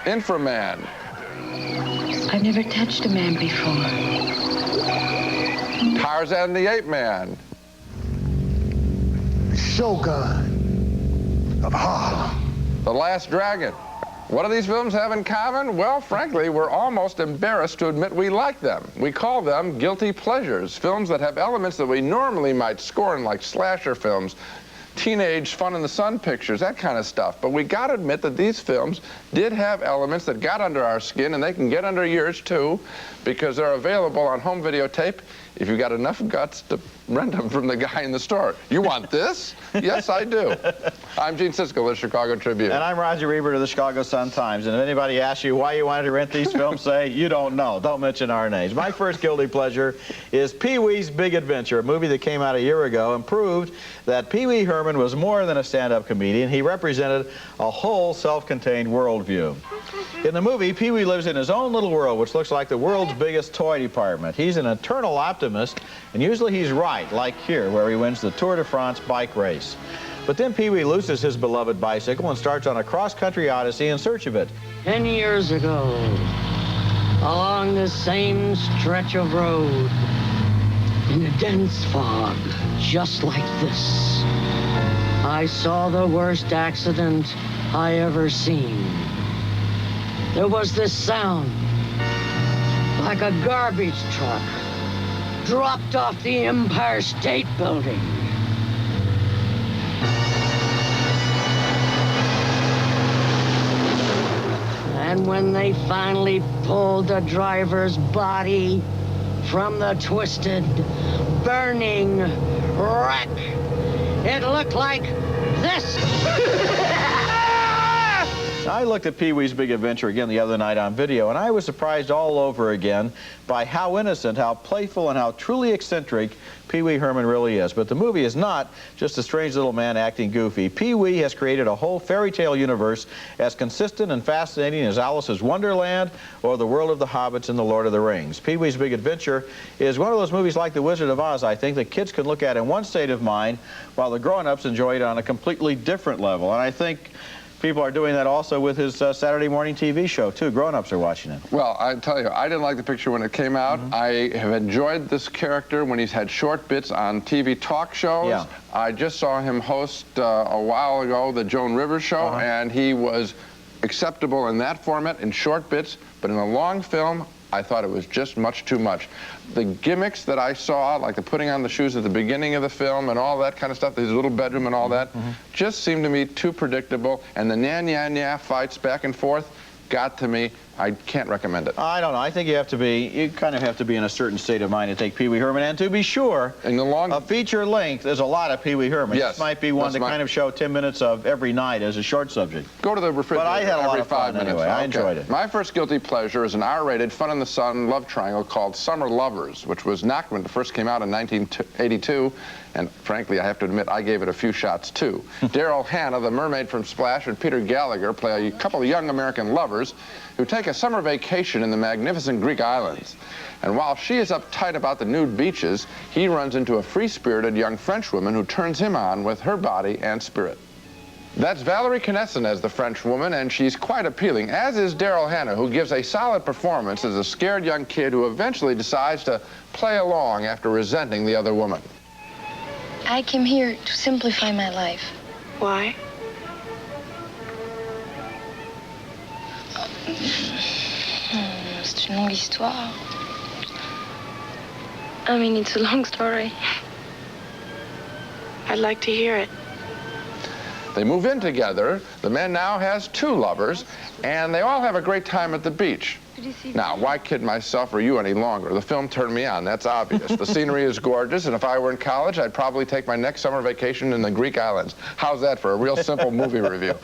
Infra-Man. I've never touched a man before. Tarzan the Ape Man. Shogun of Harlem. The Last Dragon. What do these films have in common? Well, frankly, we're almost embarrassed to admit we like them. We call them guilty pleasures, films that have elements that we normally might scorn, like slasher films, teenage fun-in-the-sun pictures, that kind of stuff. But we got to admit that these films did have elements that got under our skin, and they can get under yours, too, because they're available on home videotape if you got enough guts to rent them from the guy in the store. You want this? Yes, I do. I'm Gene Siskel of the Chicago Tribune. And I'm Roger Ebert of the Chicago Sun-Times. And if anybody asks you why you wanted to rent these films, say, you don't know. Don't mention our names. My first guilty pleasure is Pee-wee's Big Adventure, a movie that came out a year ago and proved that Pee Wee Herman was more than a stand-up comedian. He represented a whole self-contained worldview. In the movie, Pee Wee lives in his own little world, which looks like the world's biggest toy department. He's an eternal optimist, and usually he's right, like here, where he wins the Tour de France bike race. But then Pee Wee loses his beloved bicycle and starts on a cross-country odyssey in search of it. 10 years ago, along the same stretch of road, in a dense fog, just like this, I saw the worst accident I ever seen. There was this sound, like a garbage truck dropped off the Empire State Building. And when they finally pulled the driver's body from the twisted, burning wreck, it looked like this. I looked at Pee Wee's Big Adventure again the other night on video, and I was surprised all over again by how innocent, how playful, and how truly eccentric Pee Wee Herman really is. But the movie is not just a strange little man acting goofy. Pee Wee has created a whole fairy tale universe as consistent and fascinating as Alice's Wonderland or the world of the Hobbits and the Lord of the Rings. Pee Wee's Big Adventure is one of those movies like The Wizard of Oz, I think, that kids can look at in one state of mind while the grown-ups enjoy it on a completely different level. And I think people are doing that also with his Saturday morning TV show, too. Grown-ups are watching it. Well, I tell you, I didn't like the picture when it came out. I have enjoyed this character when he's had short bits on TV talk shows. Yeah. I just saw him host a while ago the Joan Rivers show, and he was acceptable in that format, in short bits, but in a long film, I thought it was just much too much. The gimmicks that I saw, like the putting on the shoes at the beginning of the film and all that kind of stuff, his little bedroom and all that, just seemed to me too predictable. And the nya fights back and forth got to me. I can't recommend it. I don't know. I think you kind of have to be in a certain state of mind to take Pee Wee Herman. And to be sure, in the long a feature length, there's a lot of Pee Wee Herman. Yes, this might be one to kind of show 10 minutes of every night as a short subject. Go to the refrigerator. But I had a lot every of fun 5 minutes. anyway. I enjoyed it. My first guilty pleasure is an R-rated, fun-in-the-sun love triangle called Summer Lovers, which was knocked when it first came out in 1982. And frankly, I have to admit, I gave it a few shots, too. Daryl Hannah, the mermaid from Splash, and Peter Gallagher play a couple of young American lovers who take a summer vacation in the magnificent Greek islands. And while she is uptight about the nude beaches, he runs into a free-spirited young Frenchwoman who turns him on with her body and spirit. That's Valerie Knesson as the French woman, and she's quite appealing, as is Daryl Hannah, who gives a solid performance as a scared young kid who eventually decides to play along after resenting the other woman. I came here to simplify my life. Why? C'est une longue histoire. I mean, it's a long story. I'd like to hear it. They move in together. The man now has 2 lovers, and they all have a great time at the beach. Now, why kid myself or you any longer? The film turned me on, that's obvious. The scenery is gorgeous, and if I were in college, I'd probably take my next summer vacation in the Greek islands. How's that for a real simple movie review?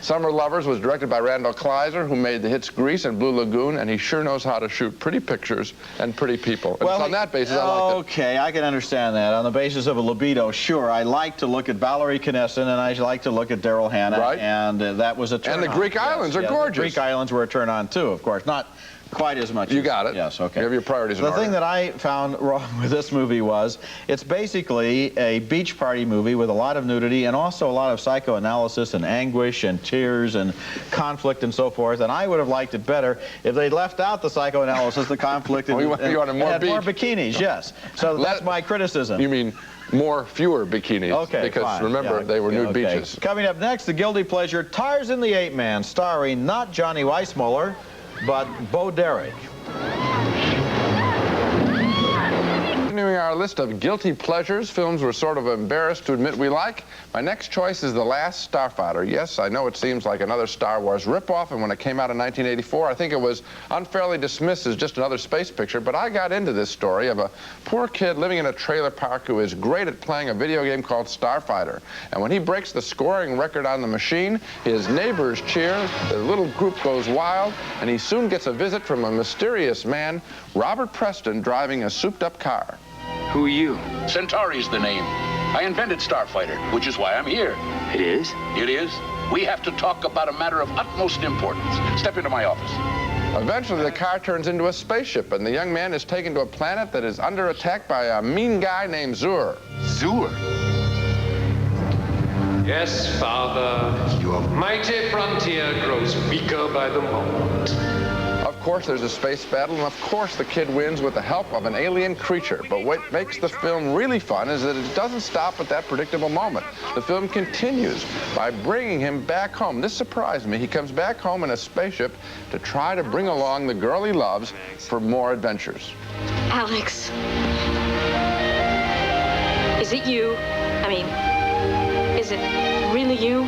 Summer Lovers was directed by Randall Kleiser, who made the hits Grease and Blue Lagoon, and he sure knows how to shoot pretty pictures and pretty people. And on that basis, I like it. Okay, I can understand that. On the basis of a libido, sure. I like to look at Valerie Knesset, and I like to look at Daryl Hannah, right. And that was a turn on. And the Greek islands are gorgeous. The Greek islands were a turn on, too, of course. Not quite as much. You got it. Yes, okay. You have your priorities in order. order. The thing that I found wrong with this movie was it's basically a beach party movie with a lot of nudity and also a lot of psychoanalysis and anguish and tears and conflict and so forth. And I would have liked it better if they'd left out the psychoanalysis, the conflict, and, you wanted more had more bikinis, yes. So that's my criticism. You mean fewer bikinis? Okay, because fine. remember, they were nude beaches. Coming up next, the guilty pleasure, Tarzan the Ape Man, starring not Johnny Weissmuller, but Bo Derek. Continuing our list of guilty pleasures, films we're sort of embarrassed to admit we like, my next choice is The Last Starfighter. Yes, I know it seems like another Star Wars ripoff, and when it came out in 1984, I think it was unfairly dismissed as just another space picture, but I got into this story of a poor kid living in a trailer park who is great at playing a video game called Starfighter. And when he breaks the scoring record on the machine, his neighbors cheer, the little group goes wild, and he soon gets a visit from a mysterious man, Robert Preston, driving a souped-up car. Who are you? Centauri's the name. I invented Starfighter, which is why I'm here. It is? It is. We have to talk about a matter of utmost importance. Step into my office. Eventually, the car turns into a spaceship, and the young man is taken to a planet that is under attack by a mean guy named Zur. Zur? Yes, Father. Your mighty frontier grows weaker by the moment. Of course, there's a space battle, and of course the kid wins with the help of an alien creature. But what makes the film really fun is that it doesn't stop at that predictable moment. The film continues by bringing him back home. This surprised me. He comes back home in a spaceship to try to bring along the girl he loves for more adventures. Alex. Is it you? I mean, is it really you?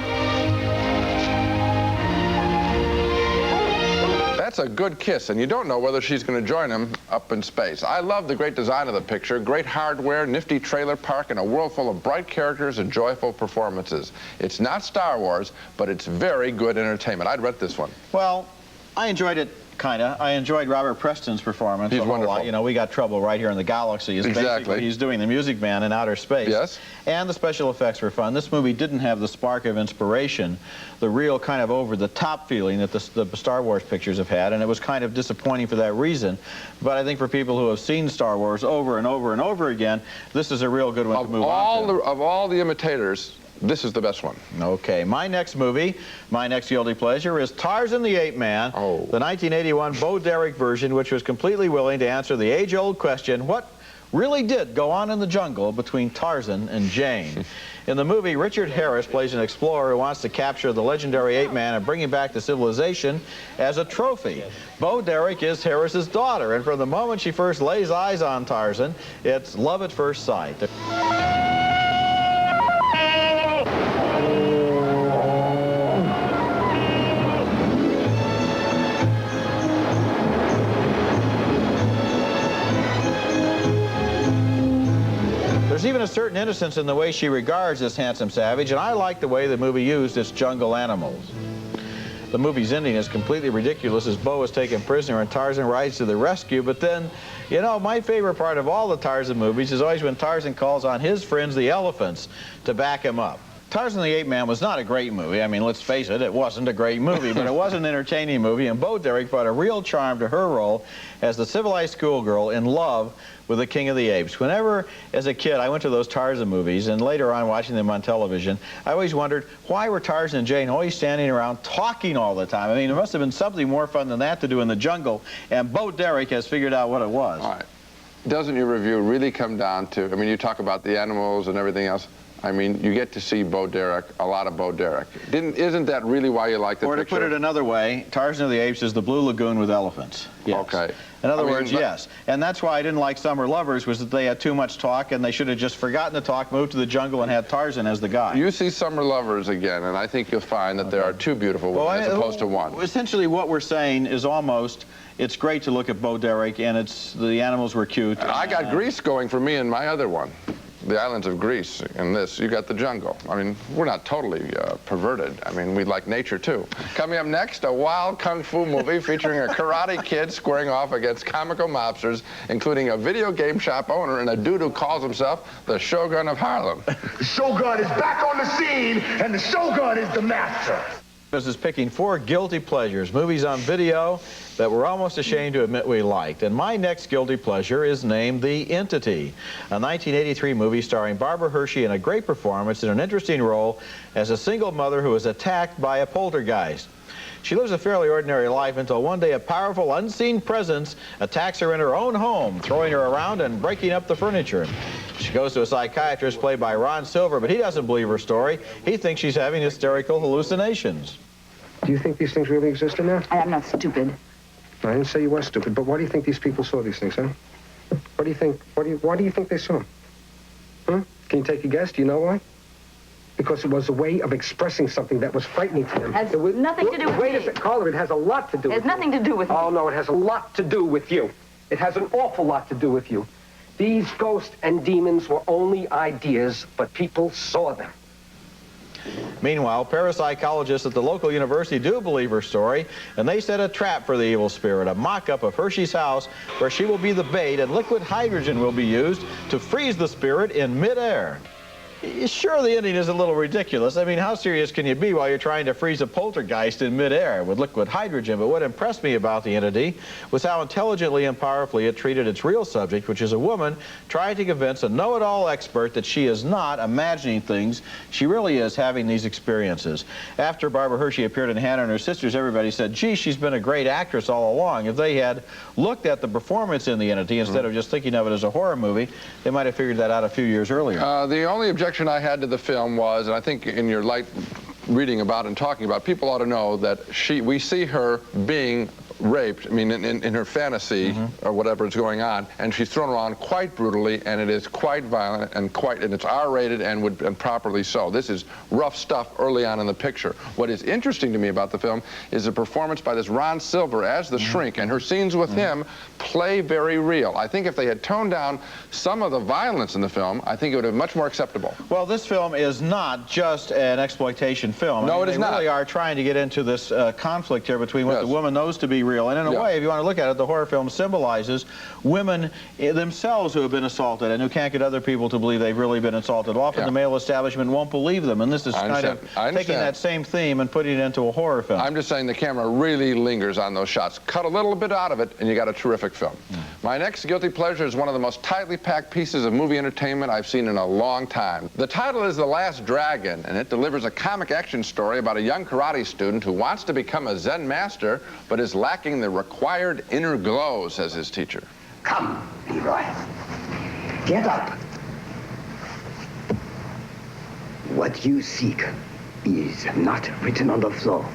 That's a good kiss, and you don't know whether she's going to join him up in space. I love the great design of the picture, great hardware, nifty trailer park, and a world full of bright characters and joyful performances. It's not Star Wars, but it's very good entertainment. I'd rent this one. Well, I enjoyed it. Kinda. I enjoyed Robert Preston's performance. He's wonderful. You know, We Got Trouble Right Here in the Galaxy. Basically, he's doing the Music Man in outer space. Yes. And the special effects were fun. This movie didn't have the spark of inspiration, the real kind of over-the-top feeling that the Star Wars pictures have had, and it was kind of disappointing for that reason. But I think for people who have seen Star Wars over and over and over again, this is a real good one to move on to. Of all the imitators, this is the best one. Okay, my next movie, my next guilty pleasure is Tarzan the Ape Man, the 1981 Bo Derek version, which was completely willing to answer the age-old question, what really did go on in the jungle between Tarzan and Jane? In the movie, Richard Harris plays an explorer who wants to capture the legendary ape man and bring him back to civilization as a trophy. Bo Derek is Harris's daughter, and from the moment she first lays eyes on Tarzan, it's love at first sight. There's even a certain innocence in the way she regards this handsome savage, and I like the way the movie used its jungle animals. The movie's ending is completely ridiculous as Bo is taken prisoner and Tarzan rides to the rescue, but then, you know, my favorite part of all the Tarzan movies is always when Tarzan calls on his friends, the elephants, to back him up. Tarzan the Ape Man was not a great movie. I mean, let's face it, it wasn't a great movie, but it was an entertaining movie, and Bo Derek brought a real charm to her role as the civilized schoolgirl in love with the King of the Apes. Whenever, as a kid, I went to those Tarzan movies, and later on watching them on television, I always wondered, why were Tarzan and Jane always standing around talking all the time? I mean, there must have been something more fun than that to do in the jungle, and Bo Derek has figured out what it was. All right. Doesn't your review really come down to, I mean, you talk about the animals and everything else. I mean, you get to see Bo Derek, a lot of Bo Derek. Isn't that really why you like the picture? Or to put it another way, Tarzan of the Apes is the Blue Lagoon with elephants. Yes. Okay. In other words, yes. And that's why I didn't like Summer Lovers, was that they had too much talk, and they should have just forgotten to talk, moved to the jungle, and had Tarzan as the guy. You see Summer Lovers again, and I think you'll find that there are two beautiful women as opposed to one. Essentially, what we're saying is almost it's great to look at Bo Derek, and the animals were cute. I got Greece going for me in my other one. The islands of Greece. In this, you got the jungle. I mean, we're not totally perverted. I mean, we like nature, too. Coming up next, a wild kung fu movie featuring a karate kid squaring off against comical mobsters, including a video game shop owner and a dude who calls himself the Shogun of Harlem. The Shogun is back on the scene, and the Shogun is the master. This is picking 4 guilty pleasures, movies on video that we're almost ashamed to admit we liked. And my next guilty pleasure is named The Entity, a 1983 movie starring Barbara Hershey in a great performance in an interesting role as a single mother who is attacked by a poltergeist. She lives a fairly ordinary life until one day a powerful, unseen presence attacks her in her own home, throwing her around and breaking up the furniture. She goes to a psychiatrist played by Ron Silver, but he doesn't believe her story. He thinks she's having hysterical hallucinations. Do you think these things really exist in there? I'm not stupid. I didn't say you were stupid, but why do you think these people saw these things, huh? What do you think? Why do you think they saw them? Huh? Can you take a guess? Do you know why? Because it was a way of expressing something that was frightening to them. Has nothing to do with Wait me. a second, Caller, it has a lot to do with you. It has nothing to do with me. Oh, no, it has a lot to do with you. It has an awful lot to do with you. These ghosts and demons were only ideas, but people saw them. Meanwhile, parapsychologists at the local university do believe her story, and they set a trap for the evil spirit, a mock-up of Hershey's house where she will be the bait and liquid hydrogen will be used to freeze the spirit in midair. Sure, the ending is a little ridiculous. I mean, how serious can you be while you're trying to freeze a poltergeist in midair with liquid hydrogen? But what impressed me about The Entity was how intelligently and powerfully it treated its real subject, which is a woman trying to convince a know-it-all expert that she is not imagining things. She really is having these experiences. After Barbara Hershey appeared in Hannah and Her Sisters, everybody said, gee, she's been a great actress all along. If they had looked at the performance in The Entity instead of just thinking of it as a horror movie, they might have figured that out a few years earlier. The only objection I had to the film was, and I think in your light reading about and talking about, people ought to know that we see her being raped, I mean, in her fantasy or whatever is going on, and she's thrown around quite brutally, and it is quite violent and it's R-rated and properly so. This is rough stuff early on in the picture. What is interesting to me about the film is the performance by this Ron Silver as the shrink, and her scenes with him play very real. I think if they had toned down some of the violence in the film, I think it would have been much more acceptable. Well, this film is not just an exploitation film. No, it is not. They really are trying to get into this conflict here between what the woman knows to be real. And in a way, if you want to look at it, the horror film symbolizes women themselves who have been assaulted and who can't get other people to believe they've really been assaulted. Often the male establishment won't believe them, and this is kind of taking that same theme and putting it into a horror film. I'm just saying the camera really lingers on those shots. Cut a little bit out of it, and you got a terrific film. My next guilty pleasure is one of the most tightly packed pieces of movie entertainment I've seen in a long time. The title is The Last Dragon, and it delivers a comic action story about a young karate student who wants to become a Zen master, but is lacking the required inner glow, says his teacher. Come, Leroy. Get up. What you seek is not written on the floor.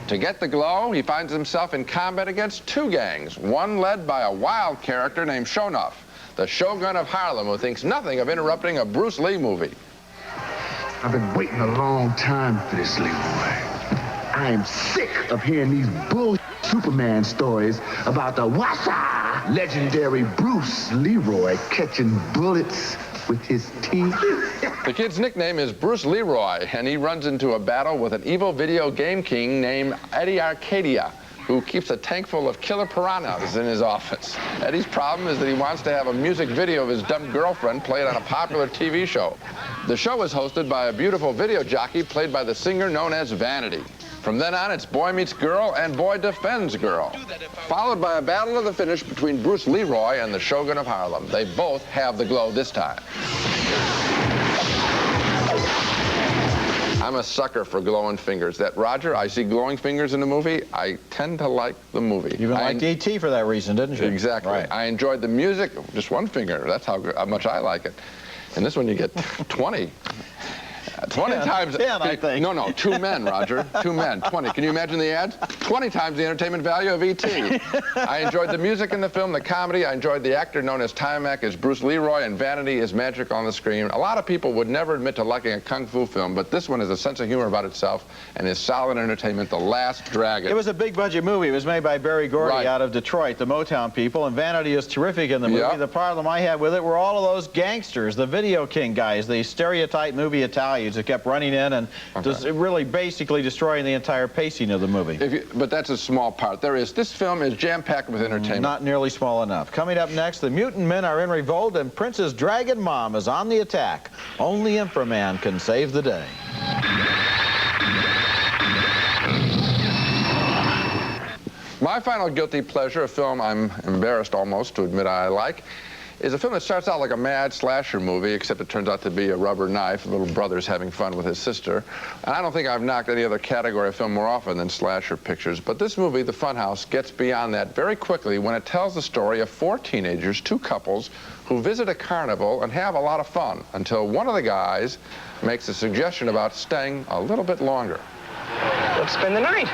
To get the glow, he finds himself in combat against 2 gangs, one led by a wild character named Shonuff, the Shogun of Harlem, who thinks nothing of interrupting a Bruce Lee movie. I've been waiting a long time for this, Leroy. I am sick of hearing these bull Superman stories about the Wassa legendary Bruce Leroy catching bullets with his teeth. The kid's nickname is Bruce Leroy, and he runs into a battle with an evil video game king named Eddie Arcadia, who keeps a tank full of killer piranhas in his office. Eddie's problem is that he wants to have a music video of his dumb girlfriend played on a popular TV show. The show is hosted by a beautiful video jockey played by the singer known as Vanity. From then on, it's boy meets girl and boy defends girl, followed by a battle to the finish between Bruce Leroy and the Shogun of Harlem. They both have the glow this time. I'm a sucker for glowing fingers. That, Roger, I see glowing fingers in a movie, I tend to like the movie. You even liked E.T. for that reason, didn't you? Exactly. Right. I enjoyed the music, just one finger. That's how much I like it. And this one you get 20. 20 times. 10, I think. No, 2 men, Roger. 2 men, 20. Can you imagine the ads? 20 times the entertainment value of E.T. I enjoyed the music in the film, the comedy. I enjoyed the actor known as Timac as Bruce Leroy, and Vanity is magical on the screen. A lot of people would never admit to liking a kung fu film, but this one has a sense of humor about itself and is solid entertainment. The Last Dragon. It was a big budget movie. It was made by Barry Gordy out of Detroit, the Motown people, and Vanity is terrific in the movie. The problem I had with it were all of those gangsters, the Video King guys, the stereotype movie Italians that kept running in and just really basically destroying the entire pacing of the movie. But that's a small part. This film is jam-packed with entertainment. Not nearly small enough. Coming up next, the mutant men are in revolt and Prince's dragon mom is on the attack. Only Infra-Man can save the day. My final guilty pleasure, a film I'm embarrassed almost to admit I like, is a film that starts out like a mad slasher movie, except it turns out to be a rubber knife. A little brother's having fun with his sister. And I don't think I've knocked any other category of film more often than slasher pictures. But this movie, The Funhouse, gets beyond that very quickly when it tells the story of 4 teenagers, 2 couples, who visit a carnival and have a lot of fun until one of the guys makes a suggestion about staying a little bit longer. Let's spend the night.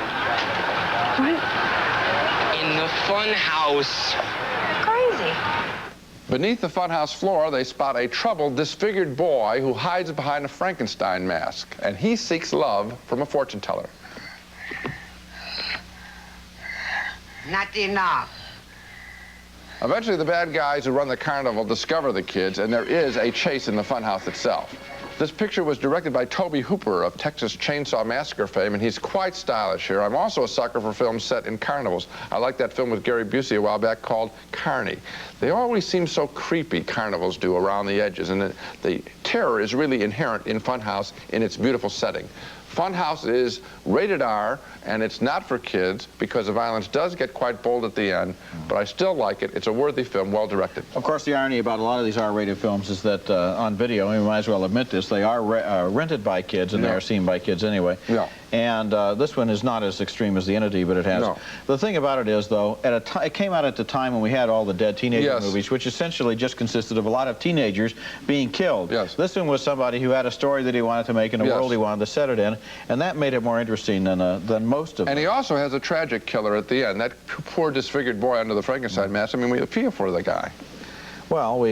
In the Funhouse. Crazy. Beneath the funhouse floor, they spot a troubled, disfigured boy who hides behind a Frankenstein mask, and he seeks love from a fortune teller. Not enough. Eventually, the bad guys who run the carnival discover the kids, and there is a chase in the funhouse itself. This picture was directed by Tobe Hooper of Texas Chainsaw Massacre fame, and he's quite stylish here. I'm also a sucker for films set in carnivals. I like that film with Gary Busey a while back called Carney. They always seem so creepy, carnivals do, around the edges, and the terror is really inherent in Funhouse in its beautiful setting. Funhouse is rated R, and it's not for kids because the violence does get quite bold at the end, but I still like it. It's a worthy film, well directed. Of course, the irony about a lot of these R-rated films is that on video, we might as well admit this, they are rented by kids, and they are seen by kids anyway. And this one is not as extreme as The Entity, but it has. The thing about it is, though, it came out at the time when we had all the dead teenager movies, which essentially just consisted of a lot of teenagers being killed. This one was somebody who had a story that he wanted to make and a world he wanted to set it in, and that made it more interesting than most of them. And he also has a tragic killer at the end. That poor disfigured boy under the Frankenstein mask. I mean, we feel for the guy. Well,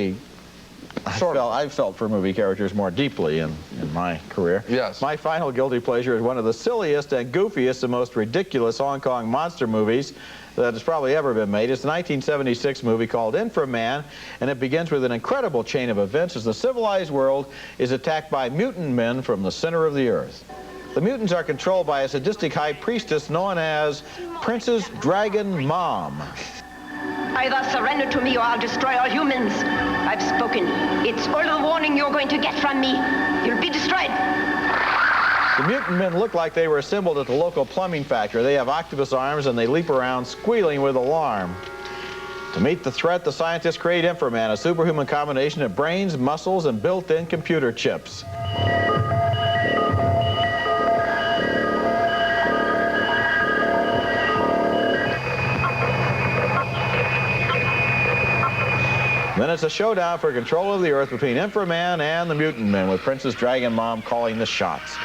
I felt for movie characters more deeply in my career. My final guilty pleasure is one of the silliest and goofiest and most ridiculous Hong Kong monster movies that has probably ever been made. It's a 1976 movie called Infra-Man, and it begins with an incredible chain of events as the civilized world is attacked by mutant men from the center of the earth. The mutants are controlled by a sadistic high priestess known as Prince's Dragon Mom. Either surrender to me or I'll destroy all humans. I've spoken. It's all the warning you're going to get from me. You'll be destroyed. The mutant men look like they were assembled at the local plumbing factory. They have octopus arms and they leap around squealing with alarm. To meet the threat, the scientists create Infra-Man, a superhuman combination of brains, muscles, and built-in computer chips. Then it's a showdown for control of the Earth between Infra-Man and the mutant men, with Prince's Dragon Mom calling the shots.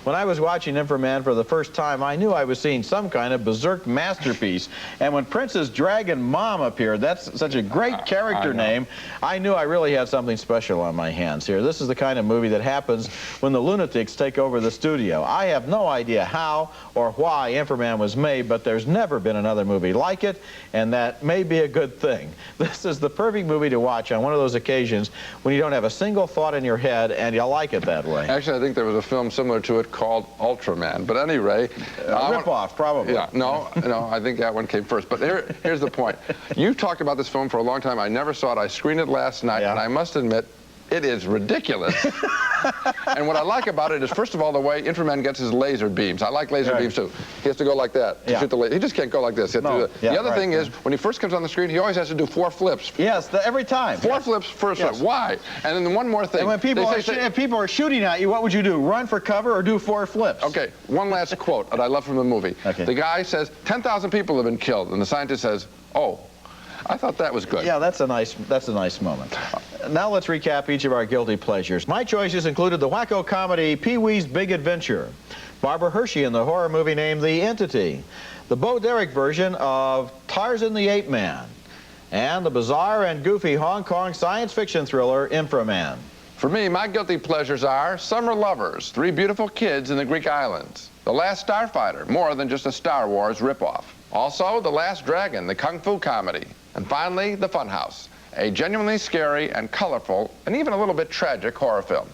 When I was watching Infra-Man for the first time, I knew I was seeing some kind of berserk masterpiece. And when Prince's Dragon Mom appeared, that's such a great character name, I knew I really had something special on my hands here. This is the kind of movie that happens when the lunatics take over the studio. I have no idea how or why Infra-Man was made, but there's never been another movie like it, and that may be a good thing. This is the perfect movie to watch on one of those occasions when you don't have a single thought in your head and you like it that way. Actually, I think there was a film similar to it called Ultraman. But anyway, rip-off, probably. Yeah, no, I think that one came first. But here's the point. You talked about this film for a long time. I never saw it. I screened it last night, and I must admit, it is ridiculous. And what I like about it is, first of all, the way Infra-Man gets his laser beams. I like laser beams, too. He has to go like that to shoot the laser. He just can't go like this. The other thing is, when he first comes on the screen, he always has to do 4 flips. Yes, every time. 4 flips first. Why? And then one more thing. And when if people are shooting at you, what would you do? Run for cover or do 4 flips? Okay, one last quote that I love from the movie. Okay. The guy says, 10,000 people have been killed. And the scientist says, oh. I thought that was good. Yeah, that's a nice moment. Now let's recap each of our guilty pleasures. My choices included the wacko comedy Pee-wee's Big Adventure, Barbara Hershey in the horror movie named The Entity, the Bo Derek version of Tarzan the Ape Man, and the bizarre and goofy Hong Kong science fiction thriller Infra-Man. For me, my guilty pleasures are Summer Lovers, 3 beautiful kids in the Greek islands, The Last Starfighter, more than just a Star Wars ripoff. Also, The Last Dragon, the kung fu comedy. And finally, The Funhouse, a genuinely scary and colorful and even a little bit tragic horror film.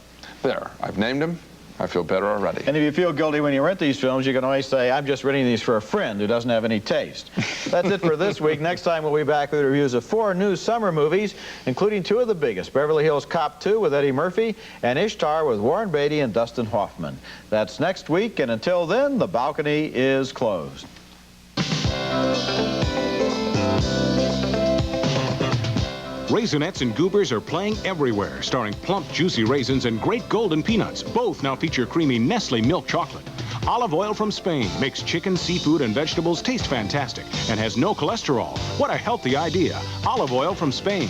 There, I've named them. I feel better already. And if you feel guilty when you rent these films, you can always say, I'm just renting these for a friend who doesn't have any taste. That's it for this week. Next time we'll be back with reviews of 4 new summer movies, including 2 of the biggest, Beverly Hills Cop 2 with Eddie Murphy and Ishtar with Warren Beatty and Dustin Hoffman. That's next week, and until then, the balcony is closed. Raisinets and Goobers are playing everywhere, starring plump, juicy raisins and great golden peanuts. Both now feature creamy Nestle milk chocolate. Olive oil from Spain makes chicken, seafood, and vegetables taste fantastic and has no cholesterol. What a healthy idea. Olive oil from Spain.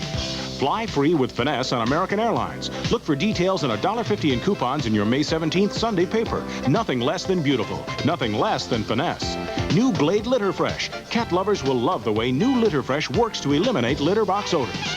Fly free with finesse on American Airlines. Look for details and $1.50 in coupons in your May 17th Sunday paper. Nothing less than beautiful. Nothing less than finesse. New Glade Litter Fresh. Cat lovers will love the way new Litter Fresh works to eliminate litter box odors.